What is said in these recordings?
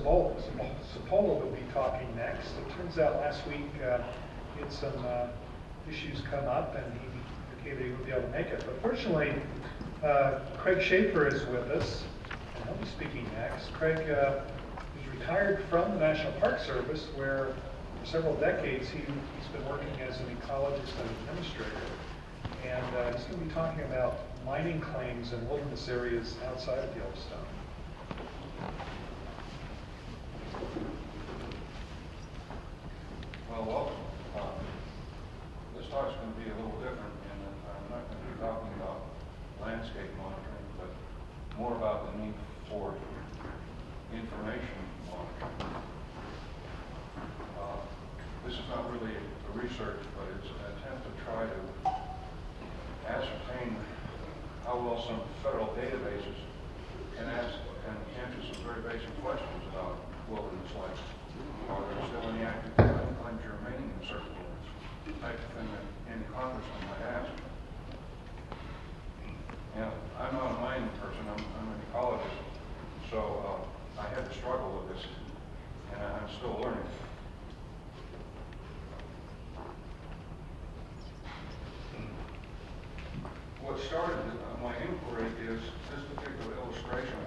Sepulveda will be talking next. It turns out last week he had some issues come up and he indicated he would be able to make it. But fortunately, Craig Shafer is with us, and he'll be speaking next. Craig is retired from the National Park Service, where for several decades he's been working as an ecologist and administrator. And he's going to be talking about mining claims in wilderness areas outside of Yellowstone. Well, welcome. This talk's going to be a little different, and I'm not going to be talking about landscape monitoring, but more about the need for information monitoring. This is not really a research, but it's an attempt to try to ascertain how well some federal databases can answer some very basic questions about wilderness life. Are there still any active claims remaining in certain wilderness? The type of thing that any congressman might ask. And I'm not a mining person, I'm an ecologist, so I had to struggle with this, and I'm still learning. What started my inquiry is this particular illustration.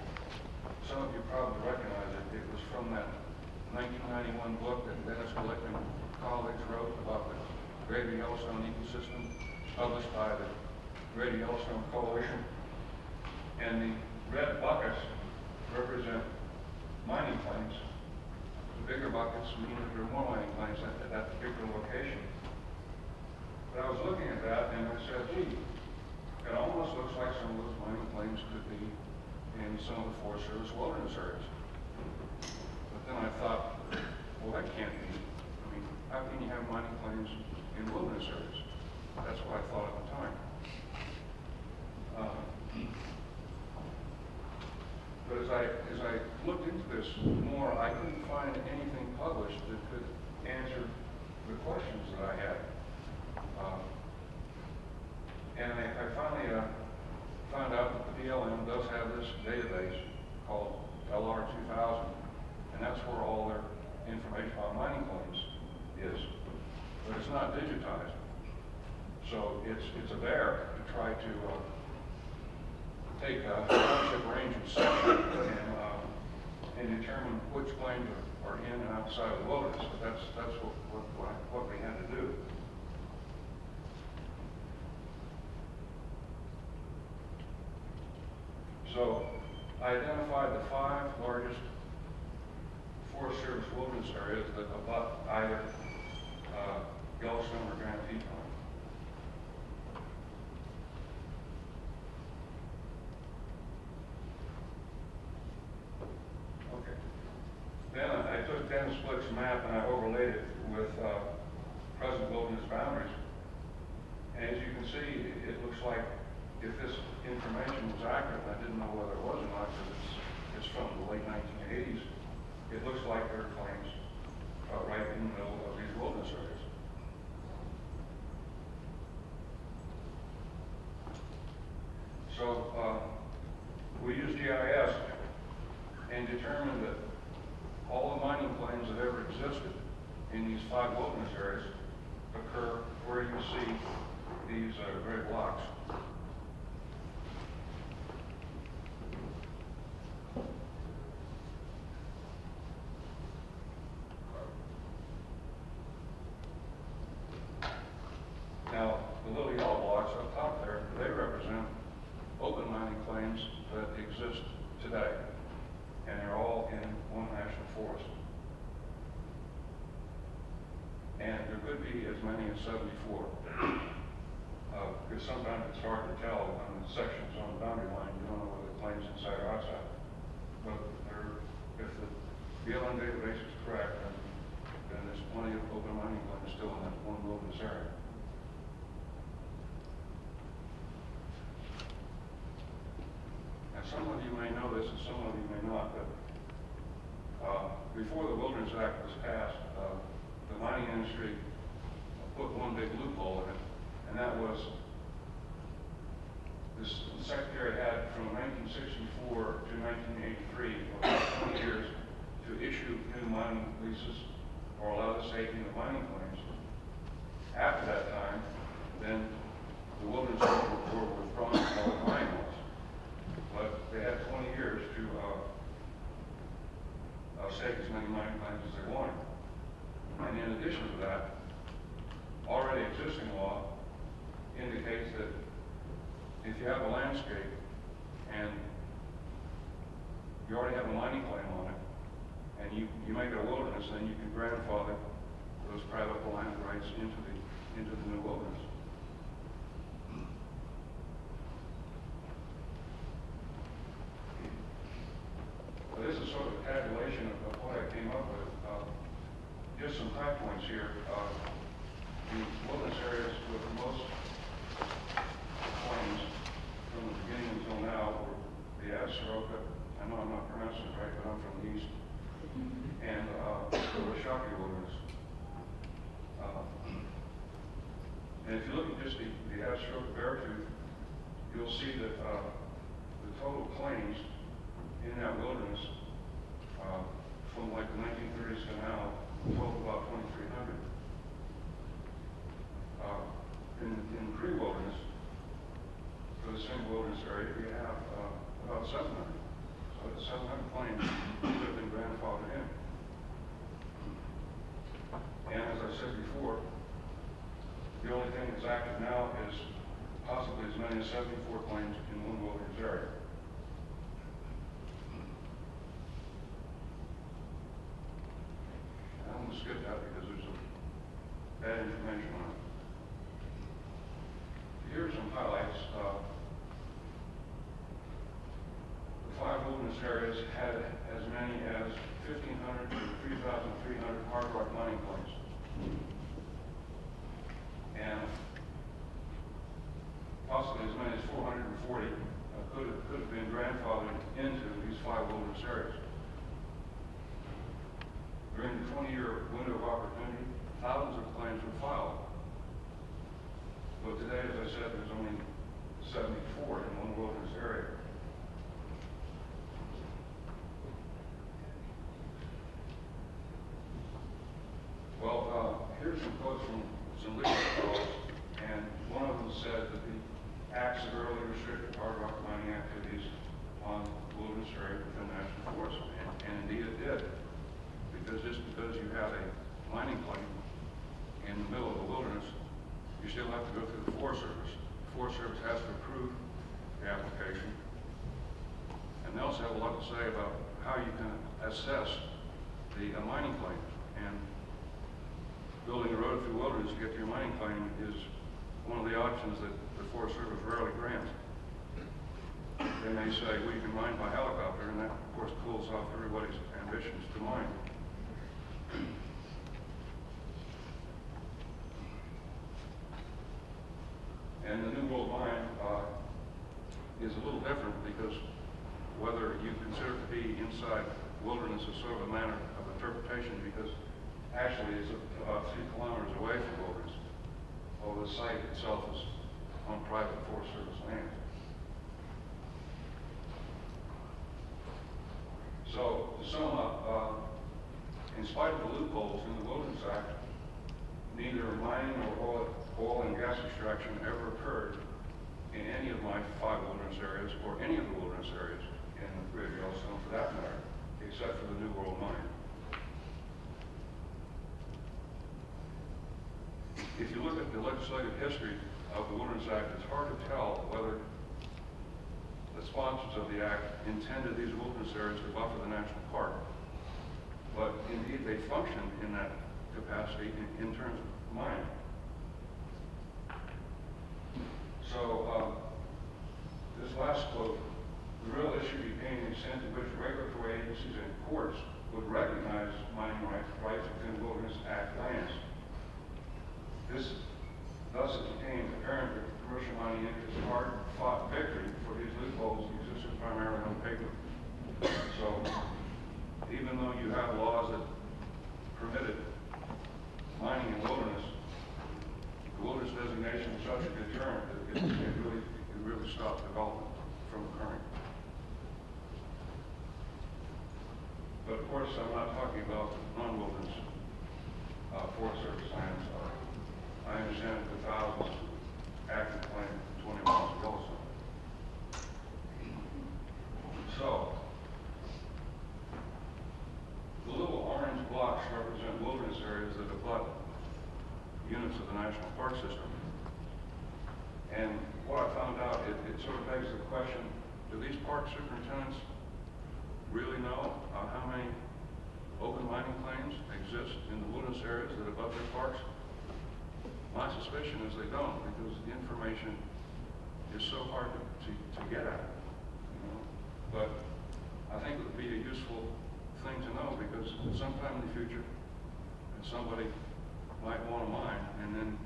Some of you probably recognize it. It was from that 1991 book that Dennis Glick and colleagues wrote about the Greater Yellowstone ecosystem, published by the Greater Yellowstone Coalition. And the red buckets represent mining claims. The bigger buckets mean that there are more mining claims at that particular location. But I was looking at that and I said, gee, it almost looks like some of those mining claims could be in some of the Forest Service wilderness areas. But then I thought, well, that can't be. I mean, how can you have mining claims in wilderness areas? That's what I thought at the time. But as I looked into this more, I couldn't find anything published that could answer the questions that I had. And I finally found out that the BLM does have this database called LR2000, and that's where all their information on mining claims is. But it's not digitized. So it's a bear to try to take a township range and section and determine which claims are in and outside of the wilderness. But that's what we had to do. So I identified the 5 largest Forest Service wilderness areas that abut either Yellowstone or Grand Teton. Okay. Then I took Dennis Glick's map and I overlaid it with present wilderness boundaries. And as you can see, it looks like if this information was accurate, I didn't know whether it was or not because it's from the late 1980s, it looks like there are claims right in the middle of these wilderness areas. So we used GIS and determined that all the mining claims that ever existed in these 5 wilderness areas occur where you see these gray blocks. Now, the little yellow blocks up top there, they represent open mining claims that exist today, and they're all in one national forest. And there could be as many as 74, because sometimes it's hard to tell when the section's on the boundary line, you don't know whether the claim's inside or outside. But if the BLM database is correct, then there's plenty of open mining claims still in that one wilderness area. Now, some of you may know this and some of you may not, but before the Wilderness Act was passed, the mining industry put one big loophole in it, and that was the Secretary had from 1964 to 1983, about 20 years, to issue mining leases or allow the staking of mining claims. After that time, then the wilderness were withdrawn from all mining laws. But they had 20 years to stake as many mining claims as they wanted. And in addition to that, already existing law indicates that if you have a landscape and you already have a mining claim on it, and you make it a wilderness, then you can grandfather those private land rights into the new wilderness. Well, this is sort of a tabulation of what I came up with. Just some high points here. The wilderness areas with the most claims from the beginning until now were the Absaroka, I know I'm not pronouncing it right, but I'm from the east, and the Shafer wilderness. And if you look at just the Absaroka Beartooth, you'll see that the total claims in that wilderness from like the 1930s to now total about 2,300. In the pre-wilderness, for the same wilderness area, we have about 700. So it's 700 claims that have been grandfathered in. And as I said before, the only thing that's active now is possibly as many as 74 claims in one wilderness area. I'm going to skip that because there's some bad information on it. Here's some highlights. The 5 wilderness areas had as many as 1,500 to 3,300 hard rock mining claims. And possibly as many as 440 could have been grandfathered into these 5 wilderness areas. During the 20-year window of opportunity, thousands of claims were filed. But today, as I said, there's only 74 in one wilderness area. Well, here's some quotes from some legal scholars, and one of them said that the acts severely restricted hard rock mining activities on the wilderness area within the national forest, and indeed it did. Because just because you have a mining claim in the middle of the wilderness, you still have to go through the Forest Service. The Forest Service has to approve the application. And they also have a lot to say about how you can assess the mining claim. And building a road through wilderness to get to your mining claim is one of the options that the Forest Service rarely grants. They may say, well, you can mine by helicopter, and that, of course, cools off everybody's ambitions to mine. And the New World Mine is a little different because whether you consider it to be inside wilderness is sort of a matter of interpretation, because actually it's about 3 kilometers away from wilderness, although the site itself is on private Forest Service land. So to sum up, in spite of the loopholes in the Wilderness Act, neither mining nor oil and gas extraction ever occurred in any of my 5 wilderness areas, or any of the wilderness areas in the Greater Yellowstone for that matter, except for the New World Mine. If you look at the legislative history of the Wilderness Act, it's hard to tell whether the sponsors of the act intended these wilderness areas to buffer the national park. But indeed, they function in that capacity in terms of mining. So this last quote, the real issue became the extent to which regulatory agencies and courts would recognize mining rights within Wilderness Act lands. Thus it became apparent that commercial mining interests hard-fought victory for these loopholes existed primarily on paper. So even though you have laws that permitted mining in wilderness, the wilderness designation is such a deterrent that it really stopped development from occurring. But of course, I'm not talking about limits of the national park system. And what I found out, it sort of begs the question, do these park superintendents really know how many open mining claims exist in the wilderness areas that abut their parks? My suspicion is they don't, because the information is so hard to get at, you know. But I think it would be a useful thing to know, because sometime in the future, somebody might want to mine, and then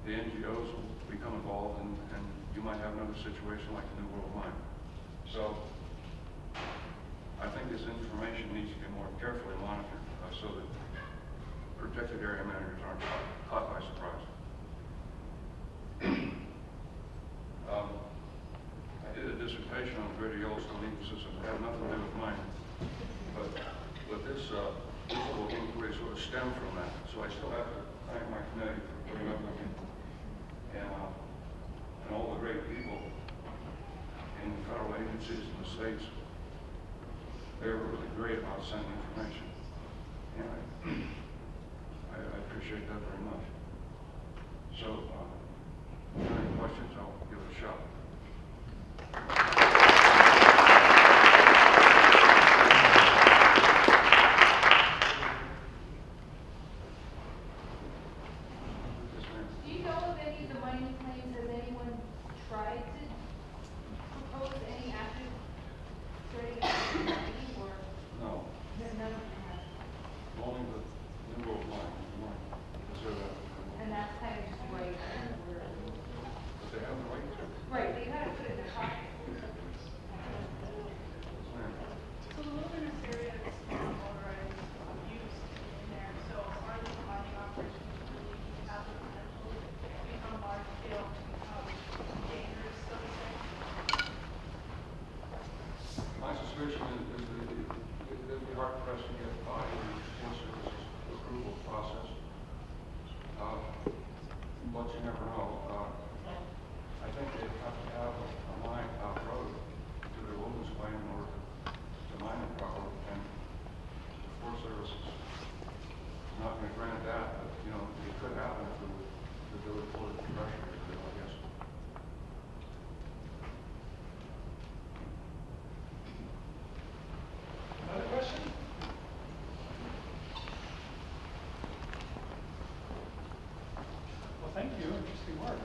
the NGOs will become involved, and you might have another situation like the New World Mine. So I think this information needs to be more carefully monitored so that protected area managers aren't caught by surprise. I did a dissertation on the Greater Yellowstone ecosystem. It had nothing to do with mining, but this little inquiry sort of stemmed from that. So I still have to thank my committee for putting up with me, and all the great people in the federal agencies and the states. They were really great about sending information, and I appreciate that very much. So, if there are any questions, I'll give it a shot. Do you know of any of the mining claims? Has anyone tried to propose any active strategy mining, or No, none of them have? only the New World Mine. And that's kind of just right where. But they have the right to. Right, they kind of put it in the pocket. So the wilderness area is already used in there, so are the mining operations really have the potential to become large scale, dangerous, so to say? My suspicion is that it'd be hard pressed to get by once this approval process. But you never know. I think they have to have a mine road to their wilderness claim in order to mine it properly. And the Forest Service is not going to grant that, but you know, it could happen if they would pull it to pressure, I guess. Another question? Well, thank you. Interesting work.